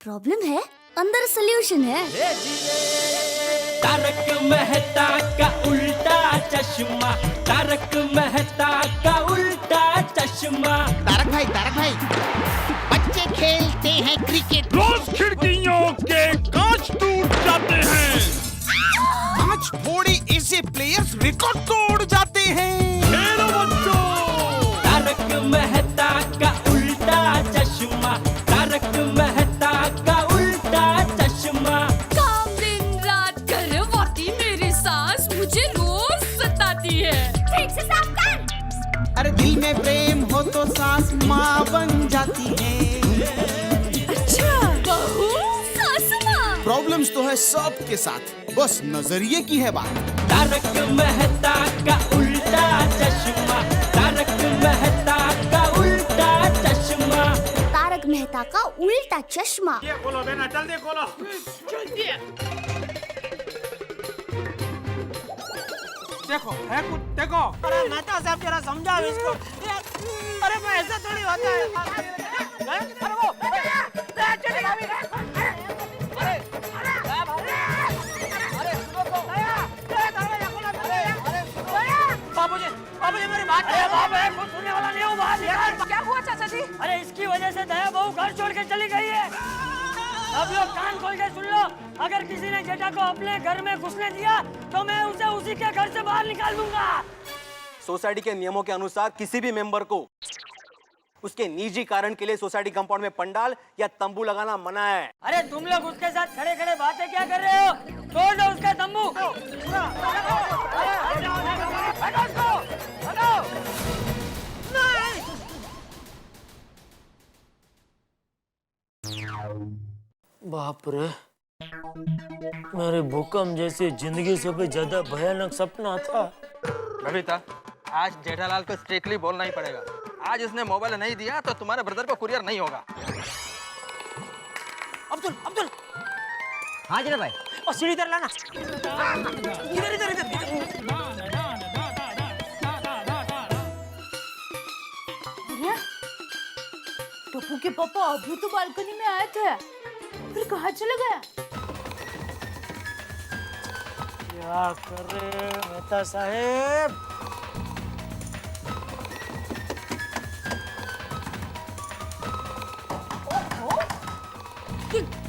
Problem है, अंदर solution है। तारक मेहता का उल्टा चश्मा, तारक मेहता का उल्टा चश्मा। तारक भाई, बच्चे खेलते हैं क्रिकेट, रोज खिड़कियों के कांच टूट जाते हैं। कांच फोड़े ऐसे प्लेयर्स रिकॉर्ड तोड़ जाते हैं। खेलो बच्चों। तारक मेहता का उल्टा चश्मा, तारक मेहता का उल्टा चश्मा। काम दिन रात करवाती मेरी सास मुझे रोज सताती है। ठीक से साफ कर। अरे दिल में प्रेम हो तो सास माँ बन जाती है। अच्छा, बहू सास माँ। प्रॉब्लम्स तो है सबके साथ, बस नजरिए की है बात। तारक मेहता का उल्टा चश्मा, तारक मेहता का उल्टा चश्मा। तारक मेहता का उल्टा चश्मा। ये खोलो बेना, जल्दी खोलो। देखो है कुछ, देखो। अरे मेहता साहब जरा समझाओ इसको। अरे मैं ऐसा थोड़ी होता है। अरे वो बाबूजी मेरी बात कुछ सुनने वाला नहीं हूँ। बाहर निकल। क्या हुआ चाचा जी? अरे इसकी वजह से दया बहू घर छोड़ के चली गई है। अब लोग कान खोल के सुन लो, अगर किसी ने जेठा को अपने घर में घुसने दिया तो मैं उसे उसी के घर से बाहर निकाल दूंगा। सोसाइटी के नियमों के अनुसार किसी भी मेंबर को उसके निजी कारण के लिए सोसाइटी कंपाउंड में पंडाल या तंबू लगाना मना है। अरे तुम लोग उसके साथ खड़े खड़े बातें क्या कर रहे हो? तोड़ दो उसका तंबू। बाप रे, मेरे भूकंप जैसी जिंदगी से भी ज्यादा भयानक सपना था। बबीता, आज जेठालाल को स्ट्रिक्टली बोलना ही पड़ेगा। आज उसने मोबाइल नहीं दिया तो तुम्हारे ब्रदर को कुरियर नहीं होगा। अब्दुल। हाँ जी भाई। और सीढ़ी इधर लाना। इधर। टप्पू के पापा अभी तो बालकनी में आए थे, फिर कहाँ चले गया? क्या कर रहे मेहता साहेब?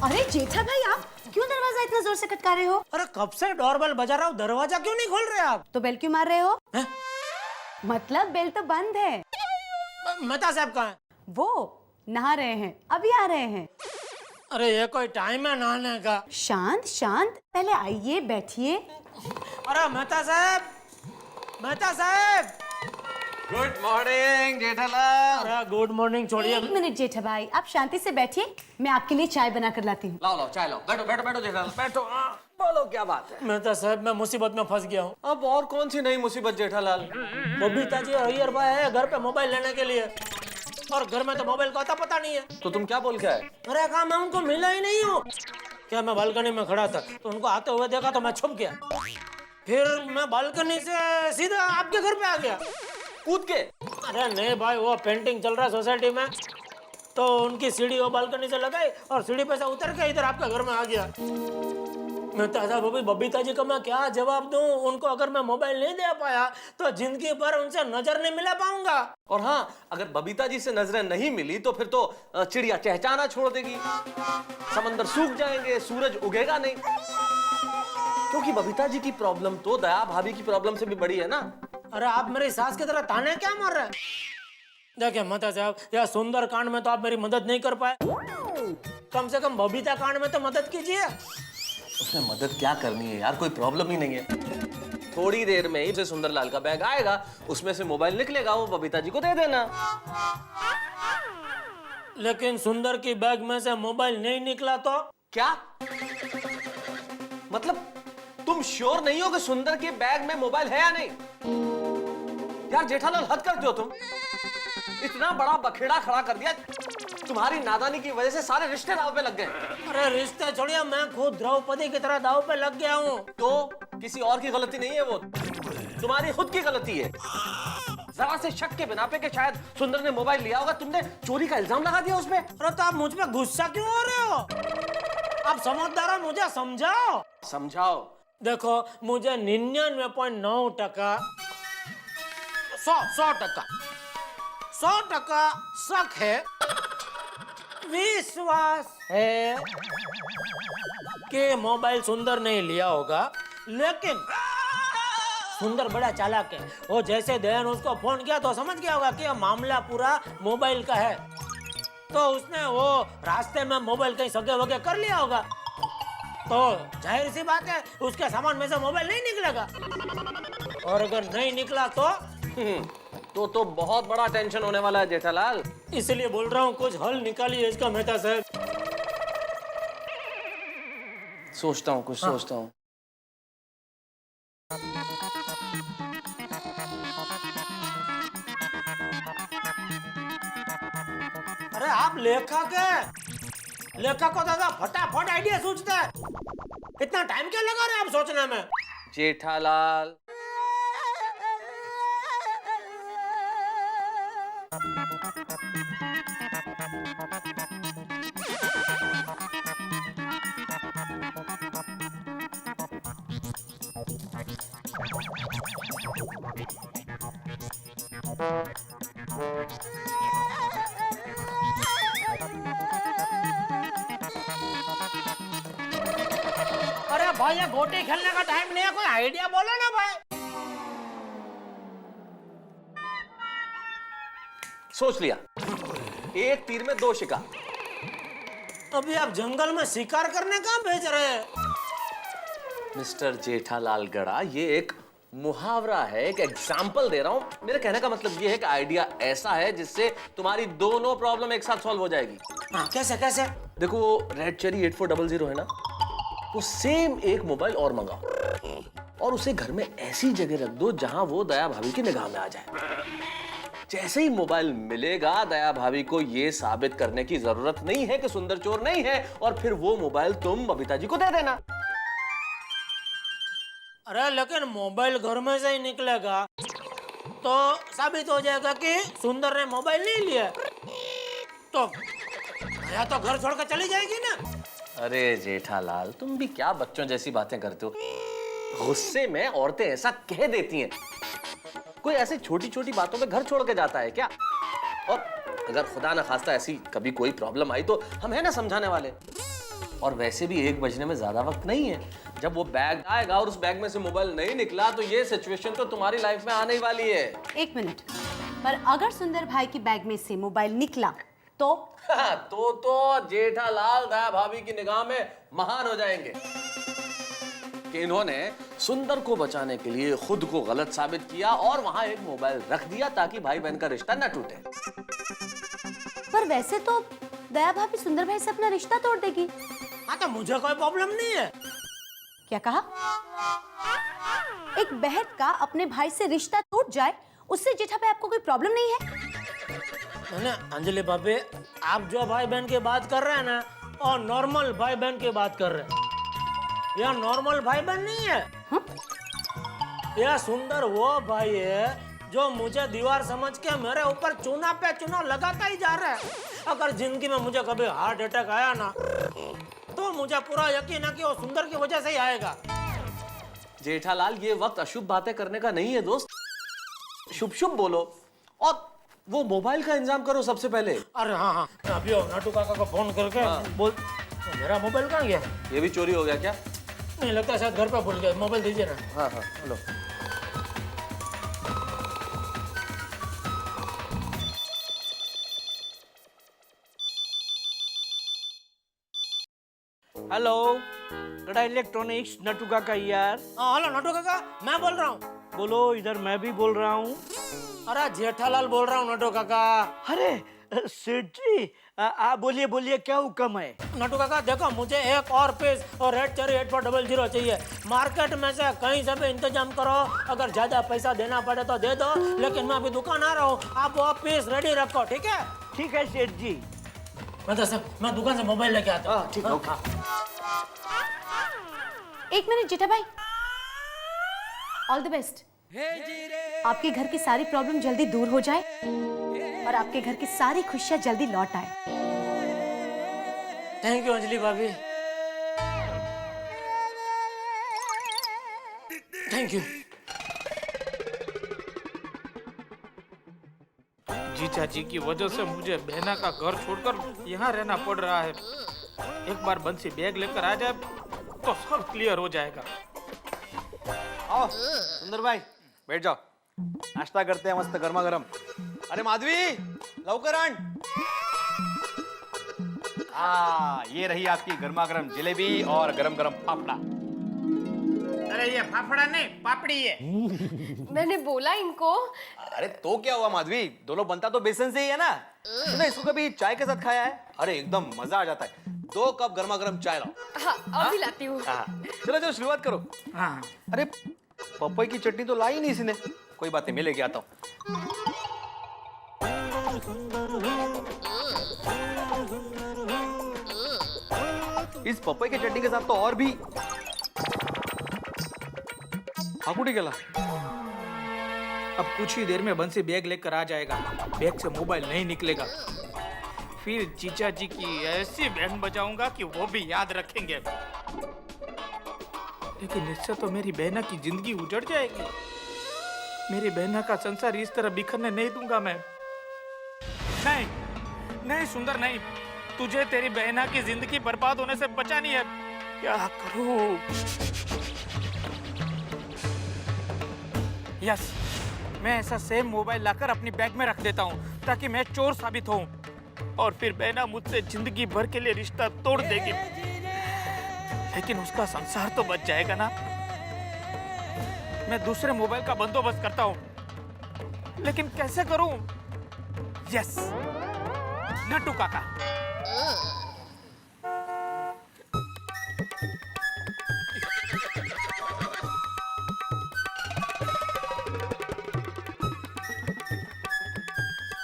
अरे जेठा भाई, आप क्यों दरवाजा इतना जोर से खटका रहे हो? अरे कब से डोरबेल बजा रहा हूँ, दरवाजा क्यों नहीं खोल रहे आप? तो बेल क्यों मार रहे हो? हैं? मतलब बेल तो बंद है। मेहता साहब कहाँ हैं? वो नहा रहे हैं, अभी आ रहे हैं। अरे ये कोई टाइम है नहाने का? शांत, पहले आइए बैठिए। अरे मेहता साहब। Good morning Jethalal. अरे गुड मॉर्निंग छोड़िए। एक मिनट जेठा भाई, आप शांति से बैठिए, मैं आपके लिए चाय बना कर लाती हूँ। लाओ चाय लाओ। बैठो जेठालाल, बैठो। बोलो क्या बात है? मेहता साहब, मैं मुसीबत में फंस गया हूँ। अब और कौन सी नई मुसीबत जेठालाल? बबीता जी अय्यर भाई है घर पे मोबाइल लेने के लिए, और घर में तो मोबाइल का पता नहीं है। तो तुम क्या बोल के आए? अरे कहा मैं उनको मिला ही नहीं हूँ। क्या मैं बालकनी में खड़ा था तो उनको आते हुए देखा तो मैं छुप गया। फिर मैं बालकनी से सीधा आपके घर पे आ गया कूद के। अरे नहीं भाई, वो पेंटिंग चल रहा है सोसाइटी में, तो उनकी सीढ़ी वो बालकनी से लगाई और सीढ़ी पे से उतर के इधर आपके घर में आ गया। मैं ताजा बबीता जी को मैं क्या जवाब दूं? उनको अगर मैं मोबाइल नहीं दे पाया तो जिंदगी भर उनसे नजर नहीं मिला पाऊंगा। और हाँ, अगर बबीता जी से नजरें नहीं मिली तो फिर तो चिड़िया चहचहाना छोड़ देगी, समंदर सूख जाएंगे, सूरज उगेगा नहीं। क्योंकि बबीता जी की प्रॉब्लम तो दया भाभी की प्रॉब्लम से भी बड़ी है ना। अरे आप मेरी सास की तरह ताने क्या मार रहे हैं? देखिए मेहता साहब, यह सुंदर कांड में तो आप मेरी मदद नहीं कर पाए, कम से कम बबीता कांड में तो मदद कीजिए। उसमें मदद क्या करनी है यार, कोई प्रॉब्लम ही नहीं है। थोड़ी देर में ही सुंदरलाल का बैग आएगा, उसमें से मोबाइल निकलेगा, वो बबीता जी को दे देना। लेकिन सुंदर की बैग में से मोबाइल नहीं निकला तो? क्या मतलब, तुम श्योर नहीं हो कि सुंदर के बैग में मोबाइल है या नहीं? यार जेठालाल, हद करते हो तुम। इतना बड़ा बखेड़ा खड़ा कर दिया, तुम्हारी नादानी की वजह से सारे रिश्ते दांव पे लग गए। अरे रिश्ते छोड़िए, मैं खुद द्रौपदी की तरह दांव पे लग गया हूँ। तो किसी और की गलती नहीं है, वो तुम्हारी खुद की गलती है। जरा से शक के बिना पे कि शायद सुंदर ने मोबाइल लिया होगा, तुमने चोरी का इल्जाम लगा दिया उसमें। अरे तो आप मुझ पे गुस्सा क्यों हो रहे हो? आप समझदार हो, मुझे समझाओ। समझाओ। देखो मुझे 99.9% 100% शक है, विश्वास है कि मोबाइल सुंदर नहीं लिया होगा, लेकिन सुंदर बड़ा चालाक है। वो जैसे दयान उसको फोन किया तो समझ गया होगा कि यह मामला पूरा मोबाइल का है, तो उसने वो रास्ते में मोबाइल कहीं सगे वगे कर लिया होगा, तो जाहिर सी बात है उसके सामान में से मोबाइल नहीं निकलेगा, और अगर नहीं निकला तो बहुत बड़ा टेंशन होने वाला है जेठालाल। इसलिए बोल रहा हूँ कुछ हल निकालिए इसका मेहता साहब। सोचता हूँ, कुछ सोचता हूँ। अरे आप लेखक है, लेखक को दादा फटाफट आइडिया सोचता है, इतना टाइम क्या लगा रहे आप सोचने में? जेठालाल, अरे भाई ये गोटी खेलने का टाइम नहीं है, कोई आइडिया बोलो ना भाई। सोच लिया, एक तीर में दो शिकार। अभी आप जंगल में शिकार करने कहाँ भेज रहे हैं? मिस्टर जेठालाल गड़ा, ये एक मुहावरा है, एक एग्जाम्पल दे रहा हूं। मेरे कहने का मतलब ये है कि आइडिया ऐसा है जिससे तुम्हारी दोनों प्रॉब्लम एक साथ सॉल्व हो जाएगी। हाँ, कैसे कैसे? देखो रेड चेरी 8400 है ना, वो सेम एक मोबाइल और मंगाओ और उसे घर में ऐसी जगह रख दो जहां वो दया भाभी की निगाह में आ जाए। जैसे ही मोबाइल मिलेगा, दया भाभी को ये साबित करने की जरूरत नहीं है कि सुंदर चोर नहीं है, और फिर वो मोबाइल तुम बबीता जी को दे देना। अरे लेकिन मोबाइल घर में से ही निकलेगा तो साबित हो जाएगा कि सुंदर ने मोबाइल नहीं लिया, तो दया तो घर छोड़कर चली जाएगी ना। अरे जेठालाल, तुम भी क्या बच्चों जैसी बातें करते हो। गुस्से में औरतें ऐसा कह देती हैं। कोई ऐसी छोटी छोटी बातों पे घर छोड़ के जाता है क्या? और अगर खुदा ना खास्ता ऐसी कभी कोई प्रॉब्लम आई तो हम है ना समझाने वाले। और वैसे भी 1 बजने में ज्यादा वक्त नहीं है। जब वो बैग आएगा और उस बैग में से मोबाइल नहीं निकला तो ये सिचुएशन तो तुम्हारी लाइफ में आने ही वाली है। 1 मिनट, पर अगर सुंदर भाई की बैग में से मोबाइल निकला तो तो जेठालाल दया भाभी की निगाह में महान हो जाएंगे कि इन्होंने सुंदर को बचाने के लिए खुद को गलत साबित किया और वहां एक मोबाइल रख दिया ताकि भाई बहन का रिश्ता न टूटे। पर वैसे तो दया भाभी सुंदर भाई से अपना रिश्ता तोड़ देगी। हाँ, तो मुझे कोई प्रॉब्लम नहीं है। क्या कहा? एक बहन का अपने भाई से रिश्ता टूट जाए, उससे जेठा भाई आपको कोई प्रॉब्लम नहीं है? ना अंजलि भाभी, आप जो भाई बहन की बात कर रहे हैं ना, और नॉर्मल भाई बहन की बात कर रहे हैं। यह नॉर्मल भाई बहन नहीं है। यह सुंदर वो भाई है जो मुझे दीवार समझ के मेरे ऊपर चूना पे चूना लगाता ही जा रहा है। अगर जिंदगी में मुझे कभी हार्ट अटैक आया ना, तो मुझे पूरा यकीन है कि वो सुंदर की वजह से ही आएगा। जेठालाल, ये वक्त अशुभ बातें करने का नहीं है दोस्त, शुभ शुभ बोलो और वो मोबाइल का इंतजाम करो सबसे पहले। अरे हाँ, अभी नाटू काका को फोन करके बोल, मेरा मोबाइल कहाँ गया? ये भी चोरी हो गया क्या? नहीं लगता, शायद घर पे भूल गया। मोबाइल दीजिए ना। हाँ हेलो। हेलो, गड़ा इलेक्ट्रॉनिक्स, नटू काका यार। हाँ हेलो नाटू काका, मैं बोल रहा हूँ। बोलो, इधर मैं भी बोल रहा हूँ। अरे जेठालाल बोल रहा हूँ नाटू काका। अरे सेठ जी, आप बोलिए बोलिए, क्या हुक्म है? नाटू काका देखो, मुझे एक और पीस और रेड चेरी 8400 चाहिए। मार्केट में से कहीं से भी इंतजाम करो, अगर ज्यादा पैसा देना पड़े तो दे दो, लेकिन मैं अभी दुकान आ रहा हूँ, आप वो पीस रेडी रखो, ठीक है? ठीक है सेठ जी। मैं दुकान से मोबाइल लेके आता हूँ। ठीक है, ओके। 1 मिनट जेठा भाई, ऑल द बेस्ट। आपके घर की सारी प्रॉब्लम जल्दी दूर हो जाए और आपके घर की सारी खुशियां जल्दी लौट आए। थैंक यू अंजलि भाभी। Thank you. जीजा जी की वजह से मुझे बहना का घर छोड़कर यहाँ रहना पड़ रहा है। एक बार बंसी बैग लेकर आ जाए तो सब क्लियर हो जाएगा। आओ सुंदर भाई बैठ जाओ, नाश्ता करते हैं मस्त गर्मा गर्म। अरे माधवी लवकर आण। ये रही आपकी गर्मा गर्म जलेबी और गरम गरम फाफड़ा। अरे ये फाफड़ा नहीं पापड़ी है। मैंने बोला इनको। अरे तो क्या हुआ माधवी, दोनों बनता तो बेसन से ही है ना। तूने इसको कभी चाय के साथ खाया है? अरे एकदम मजा आ जाता है। 2 कप गर्मा गर्म चाय लाओ। हाँ अभी लाती हूँ। चलो चलो शुरुआत करो। हाँ अरे पपई की चटनी तो लाई नहीं इसने। कोई बात नहीं, मैं लेके आता हूँ। इस पपई की चटनी के साथ तो और भी हाकुटी केला। अब कुछ ही देर में बंसी बैग लेकर आ जाएगा। बैग से मोबाइल नहीं निकलेगा। फिर जीजा जी की ऐसी बैंड बजाऊंगा कि वो भी याद रखेंगे। लेकिन इससे तो मेरी बहना की जिंदगी उजड़ जाएगी। मेरी बहना का संसार इस तरह बिखरने नहीं दूंगा मैं। नहीं नहीं सुंदर नहीं, तुझे तेरी बहना की जिंदगी बर्बाद होने से बचानी है। क्या करूं? यस, मैं ऐसा सेम मोबाइल लाकर अपनी बैग में रख देता हूँ ताकि मैं चोर साबित हूँ और फिर बहना मुझसे जिंदगी भर के लिए रिश्ता तोड़ देगी। लेकिन उसका संसार तो बच जाएगा ना। मैं दूसरे मोबाइल का बंदोबस्त करता हूँ, लेकिन कैसे करूँ? यस, नट्टू काका।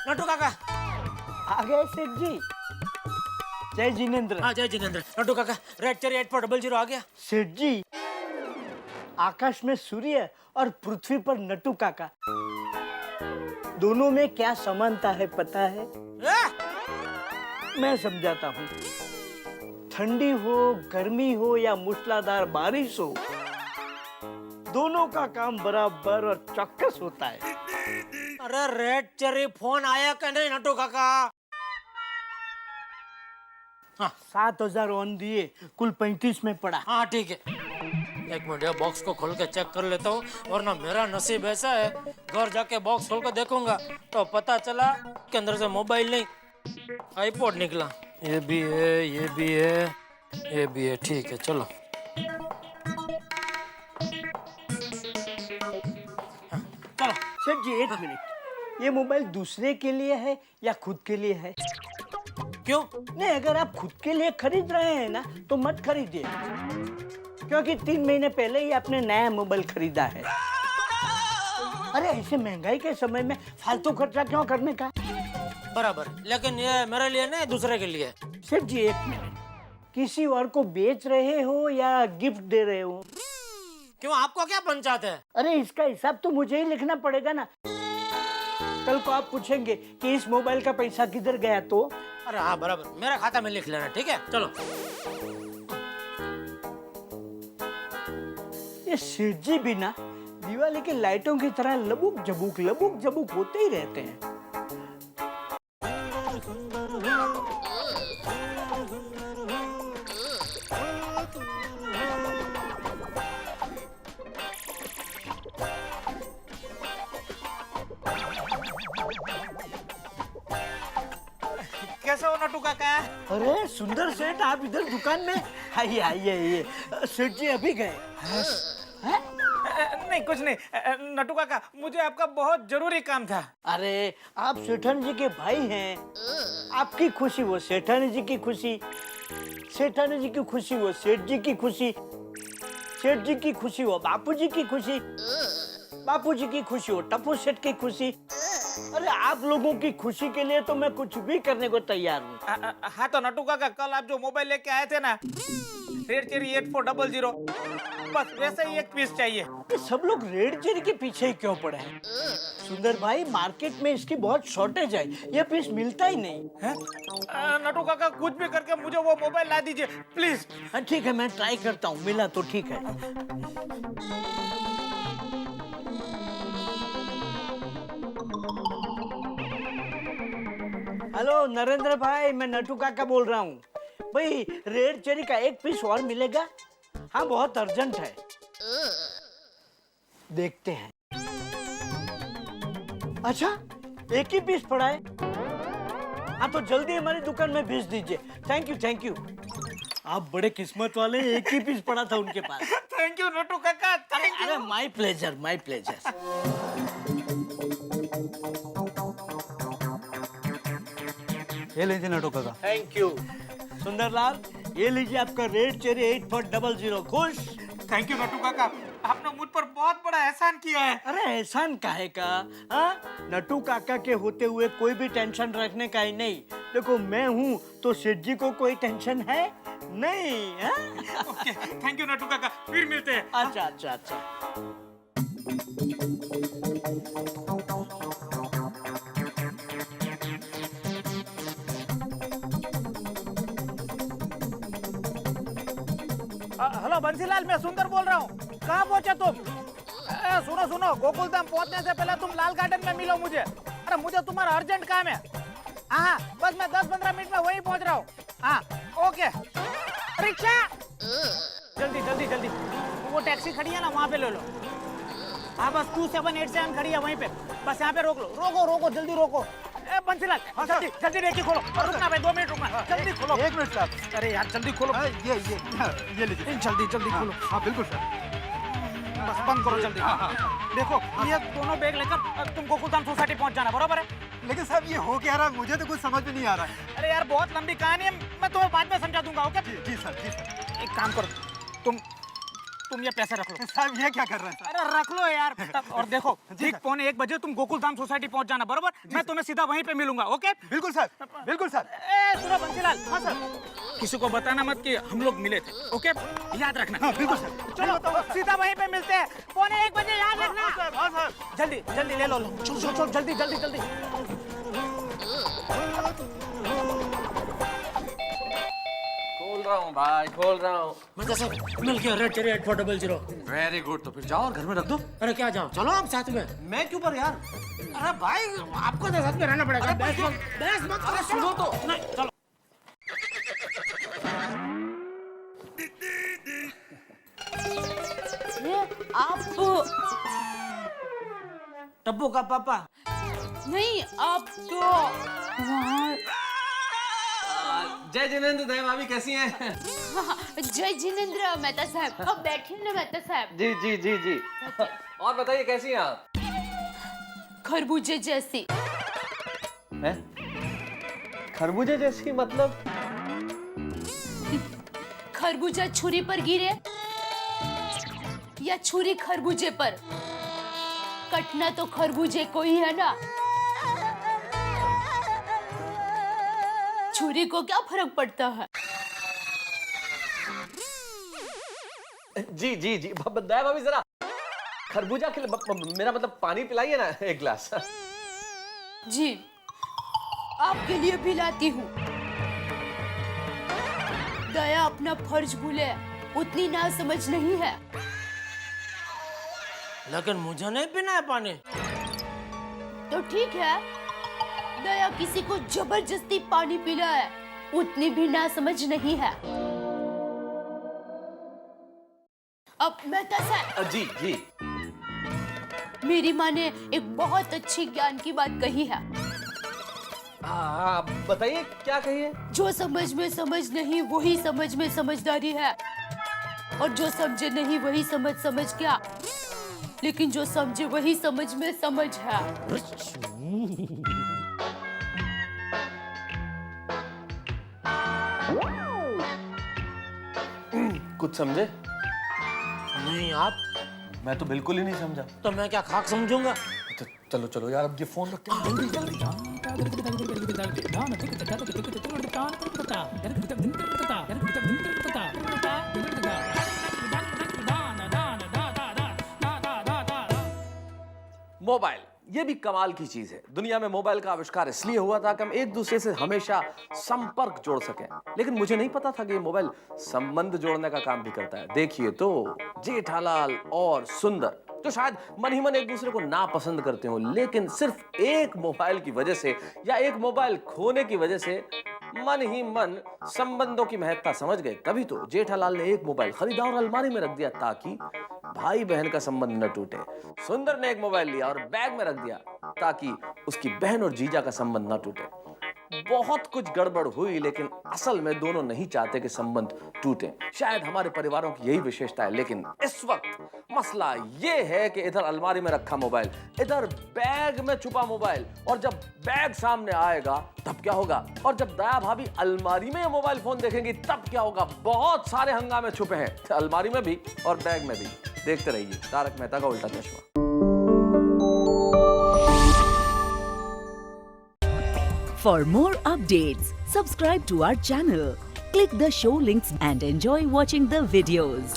नट्टू काका आ गए सेठ जी। जय जिनेंद्र। हाँ जय जिनेंद्र। नट्टू काका रेड चेरी 8400 आ गया। सेठ जी, आकाश में सूर्य और पृथ्वी पर नट्टू काका, दोनों में क्या समानता है पता है? मैं समझाता हूँ। ठंडी हो, गर्मी हो या मूसलाधार बारिश हो, दोनों का काम बराबर और चौकस होता है। अरे रेड चेरी फोन आया क्या नहीं नट्टू काका? हाँ, 7000 ऑन दिए, कुल 35 में पड़ा। हाँ ठीक है, एक मिनट ये बॉक्स को खोल के चेक कर लेता हूँ, वरना मेरा नसीब ऐसा है घर जाके बॉक्स खोल कर देखूंगा तो पता चला कि अंदर से मोबाइल नहीं आईपॉड निकला। ये भी है, ये भी है, ये भी है। ठीक है चलो। चलो सेठ जी, एक मिनट, ये मोबाइल दूसरे के लिए है या खुद के लिए है? क्यों? नहीं, अगर आप खुद के लिए खरीद रहे हैं ना तो मत खरीदिए, क्योंकि 3 महीने पहले ही आपने नया मोबाइल खरीदा है। अरे ऐसे महंगाई के समय में फालतू खर्चा क्यों करने का? बराबर, लेकिन ये मेरे लिए नहीं दूसरे के लिए। सेठ जी एक मिनट, किसी और को बेच रहे हो या गिफ्ट दे रहे हो? क्यों, आपको क्या पंचायत है? अरे इसका हिसाब तो मुझे ही लिखना पड़ेगा ना। कल को आप पूछेंगे कि इस मोबाइल का पैसा किधर गया तो? अरे हाँ बराबर, मेरा खाता में लिख लेना। ठीक है चलो। ये सेठ जी भी ना दिवाली की लाइटों की तरह लबुक जबुक होते ही रहते हैं। कैसे हो नट्टू काका? अरे सुंदर सेठ, आप इधर दुकान में? आइए आइए आइए। सेठ जी अभी गए? नहीं कुछ नहीं नट्टू काका, मुझे आपका बहुत जरूरी काम था। अरे आप सेठानी जी के भाई हैं, आपकी खुशी वो सेठानी जी की खुशी, सेठानी जी की खुशी वो सेठ जी की खुशी, सेठ जी की खुशी वो बापू जी की खुशी, बापू जी की खुशी हो टप्पू सेठ की खुशी। अरे आप लोगों की खुशी के लिए तो मैं कुछ भी करने को तैयार हूँ। हाँ तो नट्टू काका, कल आप जो मोबाइल लेके आए थे ना, रेड चेरी 8400, बस वैसे ही एक पीस चाहिए। ये सब लोग रेड चेरी के पीछे ही क्यों पड़े हैं? सुंदर भाई, मार्केट में इसकी बहुत शॉर्टेज है, ये पीस मिलता ही नहीं है। नट्टू काका कुछ भी करके मुझे वो मोबाइल ला दीजिए प्लीज। हाँ ठीक है, मैं ट्राई करता हूँ, मिला तो ठीक है। हेलो नरेंद्र भाई, मैं नटू काका बोल रहा हूँ। भाई रेड चेरी का एक पीस और मिलेगा? हाँ बहुत अर्जेंट है। देखते हैं। अच्छा एक ही पीस पड़ा है? हाँ तो जल्दी हमारी दुकान में भेज दीजिए। Thank you thank you. आप बड़े किस्मत वाले, एक ही पीस पड़ा था उनके पास। थैंक यू नटू काका, थैंक यू। अरे माय प्लेजर माय प्लेजर। ये लीजिए नटू काका। थैंक यू सुंदरलाल, ये लीजिए आपका रेड चेरी 8400। खुश? थैंक यू नटू काका, आपने मुझ पर बहुत बड़ा एहसान किया है। अरे एहसान काहे का? हाँ नटू काका के होते हुए कोई भी टेंशन रखने का ही नहीं। देखो मैं हूँ तो सेठ जी को कोई टेंशन है नहीं। हाँ? ओके थैंक यू नटू काका, फिर मिलते हैं। अच्छा अच्छा अच्छा। हेलो बंसीलाल, मैं सुंदर बोल रहा हूँ। कहाँ पहुँचे तुम? सुनो सुनो, गोकुल धाम पहुँचने से पहले तुम लाल गार्डन में मिलो मुझे। अरे मुझे तुम्हारा अर्जेंट काम है। हाँ बस मैं 10-15 मिनट में वहीं पहुँच रहा हूँ। हाँ ओके। रिक्शा जल्दी जल्दी जल्दी, वो टैक्सी खड़ी है ना वहाँ पे ले लो। हाँ बस 2787 खड़ी है वहीं पे, बस यहाँ पे रोक लो। रोको रोको जल्दी रोको। ए बंसीलाल जल्दी जल्दी रेकी खोलो। और रुकना भाई 2 मिनट रुकना, जल्दी खोलो। 1 मिनट साहब। अरे यार जल्दी खोलो। ये लीजिए। जल्दी जल्दी खोलो। हाँ बिल्कुल सर। बस बंद करो जल्दी। देखो ये दोनों बैग लेकर तुम गोकुलधाम सोसाइटी पहुंच जाना, बरोबर है? लेकिन साहब ये हो क्या रहा है, मुझे तो कुछ समझ में नहीं आ रहा है। अरे यार बहुत लंबी कहानी है, मैं तुम्हें बाद में समझा दूंगा। ओके जी सर जी सर। एक काम करो, तुम ये पैसे रख लो। साहब ये क्या कर रहे हैं सर? अरे रख लो यार। और देखो ठीक 1:15 बजे तुम गोकुलधाम सोसाइटी पहुंच जाना, बरोबर? मैं तुम्हें सीधा वहीं पे मिलूंगा। ओके बिल्कुल सर बिल्कुल सर। ए सुनो बंसीलाल। हाँ सर। किसी को बताना मत कि हम लोग मिले थे। ओके याद रखना। हाँ बिल्कुल सर। चलो सीधा वहीं पे मिलते हैं 1:15 बजे, याद रखना। हाँ सर। जल्दी जल्दी ले लो। चल चल चल जल्दी जल्दी जल्दी। खोल रहा हूँ भाई, खोल रहा हूँ। मतलब सर मिल गया रेड चेरी 8400। वेरी गुड, तो फिर जाओ और घर में रख दो। अरे क्या जाओ, चलो आप साथ में। मैं क्यों पर यार? अरे भाई आपको तो साथ में रहना पड़ेगा। बहस मत अरे सुनो तो। नहीं चलो। आप टप्पू का पापा? नहीं, आप तो वहाँ। जय जिनेंद्र दया भाभी कैसी हैं? जय जिनेंद्र मेहता साहब। अब बैठिए ना मेहता साहब। जी जी जी जी। और बताइए कैसी हैं आप? खरबूजे जैसी। हैं? खरबूजे जैसी मतलब? खरबूजा छुरी पर गिरे या छुरी खरबूजे पर, कटना तो खरबूजे को ही है ना। छुरी को क्या फर्क पड़ता है? जी जी जी। दया भाभी जरा खरबूजा मेरा मतलब पानी पिलाइए ना एक गिलास। जी आपके लिए पिलाती हूँ। दया अपना फर्ज भूले, उतनी ना समझ नहीं है। लेकिन मुझे नहीं पीना है पानी। तो ठीक है, दया किसी को जबरदस्ती पानी पिलाए, उतनी भी ना समझ नहीं है। अब मेहता साहब। जी जी। मेरी माँ ने एक बहुत अच्छी ज्ञान की बात कही है। हाँ बताइए क्या कही है? जो समझ में समझ नहीं वही समझ में समझदारी है, और जो समझे नहीं वही समझ क्या, लेकिन जो समझे वही समझ में समझ है। कुछ समझे? नहीं आप। मैं तो बिल्कुल ही नहीं समझा। तो मैं क्या खाक समझूंगा? तो चलो चलो यार, अब ये फोन रखते हैं जल्दी जल्दी। मोबाइल ये भी कमाल की चीज है। दुनिया में मोबाइल का आविष्कार इसलिए हुआ था कि हम एक दूसरे से हमेशा संपर्क जोड़ सकें, लेकिन मुझे नहीं पता था कि ये मोबाइल संबंध जोड़ने का काम भी करता है। देखिए तो जेठालाल और सुंदर जो शायद मन ही मन एक दूसरे को नापसंद करते हो, लेकिन सिर्फ एक मोबाइल की वजह से या एक मोबाइल खोने की वजह से मन ही मन संबंधों की महत्ता समझ गए। तभी तो जेठालाल ने एक मोबाइल खरीदा और अलमारी में रख दिया ताकि भाई बहन का संबंध न टूटे। सुंदर ने एक मोबाइल लिया और बैग में रख दिया ताकि उसकी बहन और जीजा का संबंध न टूटे। बहुत कुछ गड़बड़ हुई, लेकिन असल में दोनों नहीं चाहते कि संबंध टूटे। शायद हमारे परिवारों की यही विशेषता है, लेकिन इस वक्त मसला ये है कि इधर अलमारी में रखा मोबाइल, इधर बैग में छुपा मोबाइल, और जब बैग सामने आएगा तब क्या होगा? और जब दया भाभी अलमारी में मोबाइल फोन देखेंगी तब क्या होगा? बहुत सारे हंगामे छुपे हैं, अलमारी में भी और बैग में भी। देखते रहिए तारक मेहता का उल्टा चश्मा। For more updates, subscribe to our channel, click the show links and enjoy watching the videos.